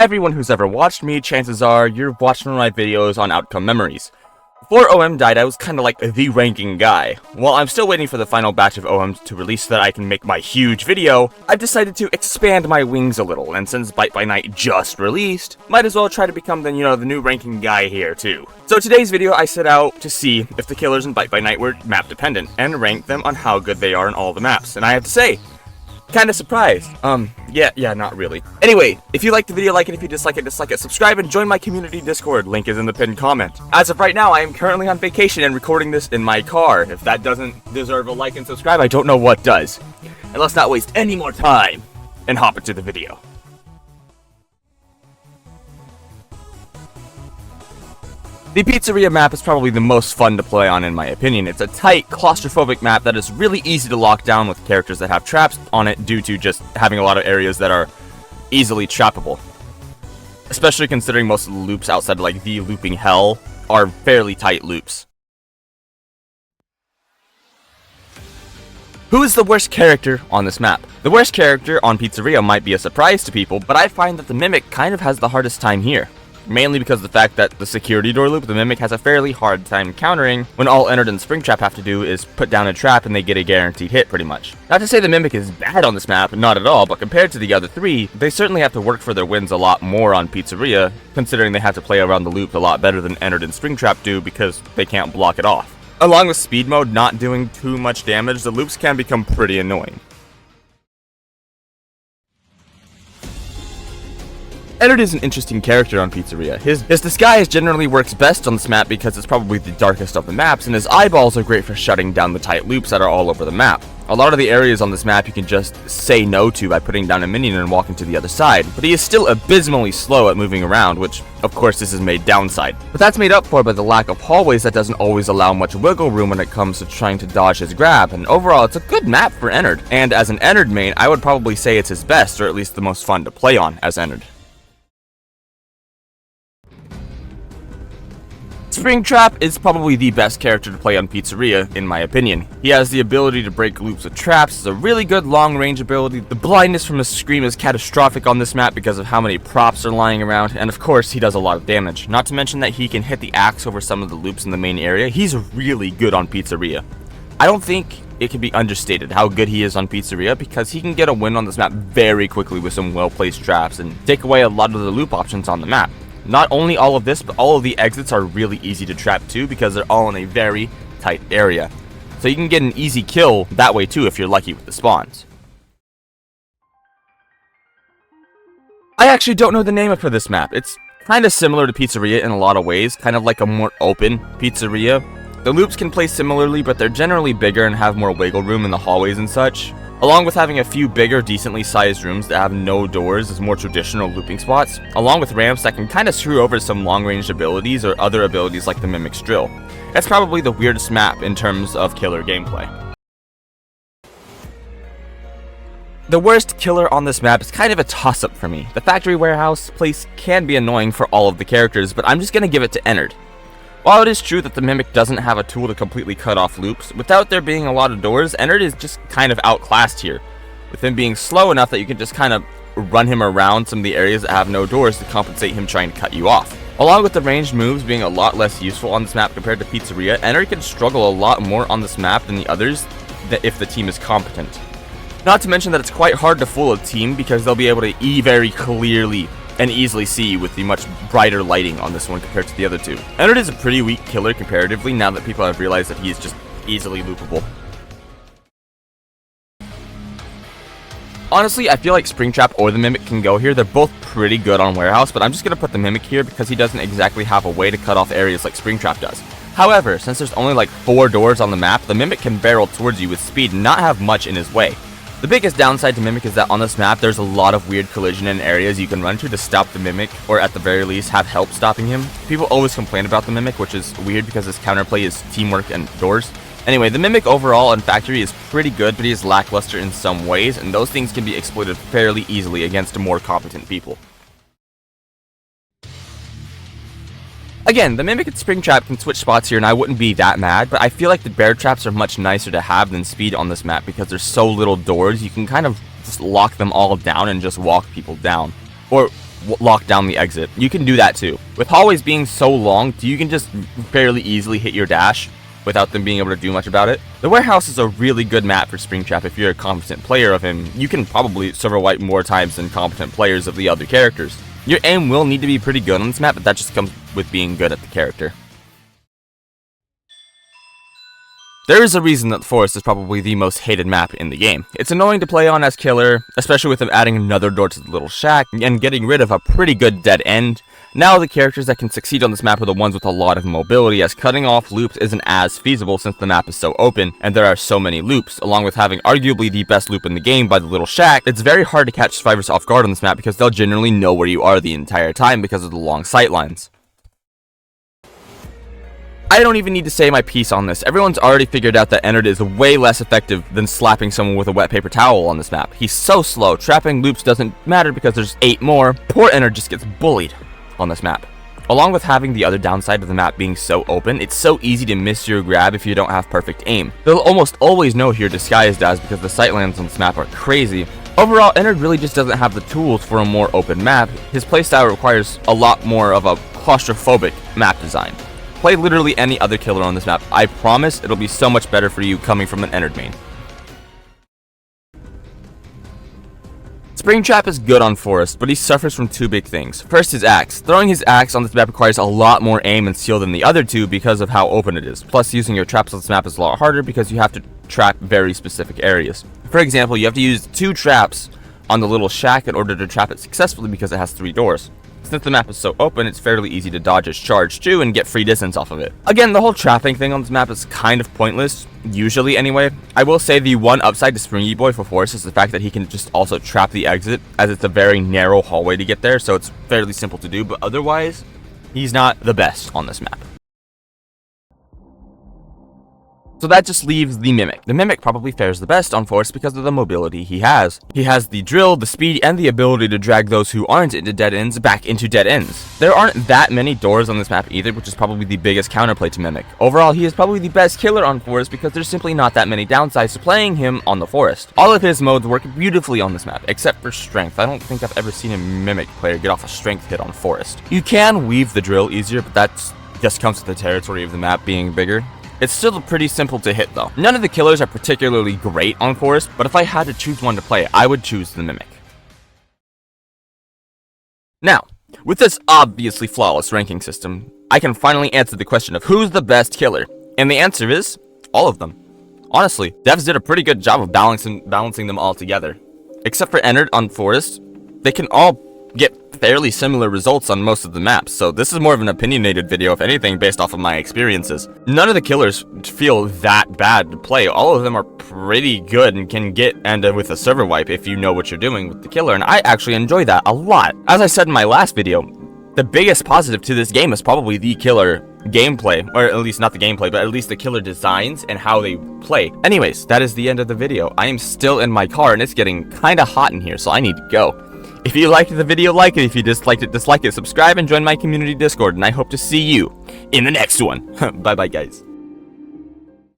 everyone who's ever watched me, chances are you're watching my videos on Outcome Memories. Before OM died, I was kinda like the ranking guy. While I'm still waiting for the final batch of OMs to release so that I can make my huge video, I've decided to expand my wings a little, and since Bite by Night just released, might as well try to become the new ranking guy here too. So today's video I set out to see if the killers in Bite by Night were map dependent, and rank them on how good they are in all the maps, and I have to say, kinda surprised. Yeah, not really. Anyway, if you liked the video, like it. If you dislike it, subscribe and join my community Discord. Link is in the pinned comment. As of right now, I am currently on vacation and recording this in my car. If that doesn't deserve a like and subscribe, I don't know what does. And let's not waste any more time and hop into the video. The Pizzeria map is probably the most fun to play on in my opinion. It's a tight, claustrophobic map that is really easy to lock down with characters that have traps on it due to just having a lot of areas that are easily trappable. Especially considering most of the loops outside of like the looping hell are fairly tight loops. Who is the worst character on this map? The worst character on Pizzeria might be a surprise to people, but I find that the Mimic kind of has the hardest time here. Mainly because of the fact that the security door loop, the Mimic has a fairly hard time countering when all Ennard and Springtrap have to do is put down a trap and they get a guaranteed hit pretty much. Not to say the Mimic is bad on this map, not at all, but compared to the other three, they certainly have to work for their wins a lot more on Pizzeria, considering they have to play around the loop a lot better than Ennard and Springtrap do because they can't block it off. Along with speed mode not doing too much damage, the loops can become pretty annoying. Ennard is an interesting character on Pizzeria. His disguise generally works best on this map because it's probably the darkest of the maps, and his eyeballs are great for shutting down the tight loops that are all over the map. A lot of the areas on this map you can just say no to by putting down a minion and walking to the other side, but he is still abysmally slow at moving around, which of course this is made downside. But that's made up for by the lack of hallways that doesn't always allow much wiggle room when it comes to trying to dodge his grab, and overall it's a good map for Ennard. And as an Ennard main, I would probably say it's his best, or at least the most fun to play on as Ennard. Springtrap is probably the best character to play on Pizzeria, in my opinion. He has the ability to break loops with traps, has a really good long-range ability. The blindness from his scream is catastrophic on this map because of how many props are lying around, and of course he does a lot of damage. Not to mention that he can hit the axe over some of the loops in the main area. He's really good on Pizzeria. I don't think it can be understated how good he is on Pizzeria because he can get a win on this map very quickly with some well-placed traps and take away a lot of the loop options on the map. Not only all of this, but all of the exits are really easy to trap too because they're all in a very tight area. So you can get an easy kill that way too if you're lucky with the spawns. I actually don't know the name for this map. It's kind of similar to Pizzeria in a lot of ways, kind of like a more open Pizzeria. The loops can play similarly, but they're generally bigger and have more wiggle room in the hallways and such. Along with having a few bigger, decently sized rooms that have no doors as more traditional looping spots, along with ramps that can kind of screw over some long-range abilities or other abilities like the Mimic's Drill. That's probably the weirdest map in terms of killer gameplay. The worst killer on this map is kind of a toss-up for me. The factory warehouse place can be annoying for all of the characters, but I'm just gonna give it to Ennard. While it is true that the Mimic doesn't have a tool to completely cut off loops, without there being a lot of doors, Ennard is just kind of outclassed here, with him being slow enough that you can just kind of run him around some of the areas that have no doors to compensate him trying to cut you off. Along with the ranged moves being a lot less useful on this map compared to Pizzeria, Ennard can struggle a lot more on this map than the others if the team is competent. Not to mention that it's quite hard to fool a team because they'll be able to very clearly and easily see with the much brighter lighting on this one compared to the other two. Ennard is a pretty weak killer comparatively now that people have realized that he is just easily loopable. Honestly, I feel like Springtrap or the Mimic can go here. They're both pretty good on Warehouse, but I'm just going to put the Mimic here because he doesn't exactly have a way to cut off areas like Springtrap does. However, since there's only like 4 doors on the map, the Mimic can barrel towards you with speed and not have much in his way. The biggest downside to Mimic is that on this map, there's a lot of weird collision in areas you can run to stop the Mimic, or at the very least, have help stopping him. People always complain about the Mimic, which is weird because his counterplay is teamwork and doors. Anyway, the Mimic overall in Factory is pretty good, but he is lackluster in some ways, and those things can be exploited fairly easily against more competent people. Again, the Mimic and Springtrap can switch spots here and I wouldn't be that mad, but I feel like the bear traps are much nicer to have than speed on this map because there's so little doors, you can kind of just lock them all down and just walk people down. Or lock down the exit. You can do that too. With hallways being so long, you can just fairly easily hit your dash without them being able to do much about it. The warehouse is a really good map for Springtrap if you're a competent player of him. You can probably server wipe more times than competent players of the other characters. Your aim will need to be pretty good on this map, but that just comes with being good at the character. There is a reason that the forest is probably the most hated map in the game. It's annoying to play on as killer, especially with them adding another door to the little shack, and getting rid of a pretty good dead end. Now the characters that can succeed on this map are the ones with a lot of mobility, as cutting off loops isn't as feasible since the map is so open, and there are so many loops. Along with having arguably the best loop in the game by the little shack, it's very hard to catch survivors off guard on this map because they'll generally know where you are the entire time because of the long sight lines. I don't even need to say my piece on this. Everyone's already figured out that Ennard is way less effective than slapping someone with a wet paper towel on this map. He's so slow, trapping loops doesn't matter because there's 8 more. Poor Ennard just gets bullied on this map. Along with having the other downside of the map being so open, it's so easy to miss your grab if you don't have perfect aim. They'll almost always know who you're disguised as because the sightlines on this map are crazy. Overall, Ennard really just doesn't have the tools for a more open map. His playstyle requires a lot more of a claustrophobic map design. Play literally any other killer on this map. I promise it'll be so much better for you coming from an Ennard main. Springtrap is good on Forest, but he suffers from 2 big things. First, his axe. Throwing his axe on this map requires a lot more aim and skill than the other 2 because of how open it is. Plus, using your traps on this map is a lot harder because you have to trap very specific areas. For example, you have to use 2 traps on the little shack in order to trap it successfully because it has 3 doors. Since the map is so open, it's fairly easy to dodge his charge too and get free distance off of it. Again, the whole trapping thing on this map is kind of pointless, usually anyway. I will say the one upside to Springy Boy for Forest is the fact that he can just also trap the exit, as it's a very narrow hallway to get there, so it's fairly simple to do, but otherwise, he's not the best on this map. So that just leaves the Mimic. The Mimic probably fares the best on Forest because of the mobility he has. He has the drill, the speed, and the ability to drag those who aren't into dead ends back into dead ends. There aren't that many doors on this map either, which is probably the biggest counterplay to Mimic. Overall, he is probably the best killer on Forest because there's simply not that many downsides to playing him on the Forest. All of his modes work beautifully on this map, except for Strength. I don't think I've ever seen a Mimic player get off a Strength hit on Forest. You can weave the drill easier, but that just comes with the territory of the map being bigger. It's still pretty simple to hit though. None of the killers are particularly great on Forest, but if I had to choose one to play, I would choose the Mimic. Now, with this obviously flawless ranking system, I can finally answer the question of who's the best killer, and the answer is all of them. Honestly, devs did a pretty good job of balancing them all together. Except for Ennard on Forest, they can all get fairly similar results on most of the maps, so this is more of an opinionated video if anything based off of my experiences. None of the killers feel that bad to play. All of them are pretty good and can get ended with a server wipe if you know what you're doing with the killer, and I actually enjoy that a lot. As I said in my last video, the biggest positive to this game is probably the killer gameplay, or at least not the gameplay, but at least the killer designs and how they play. Anyways, that is the end of the video. I am still in my car and it's getting kinda hot in here, so I need to go. If you liked the video, like it. If you disliked it, dislike it. Subscribe and join my community Discord, and I hope to see you in the next one. Bye bye, guys.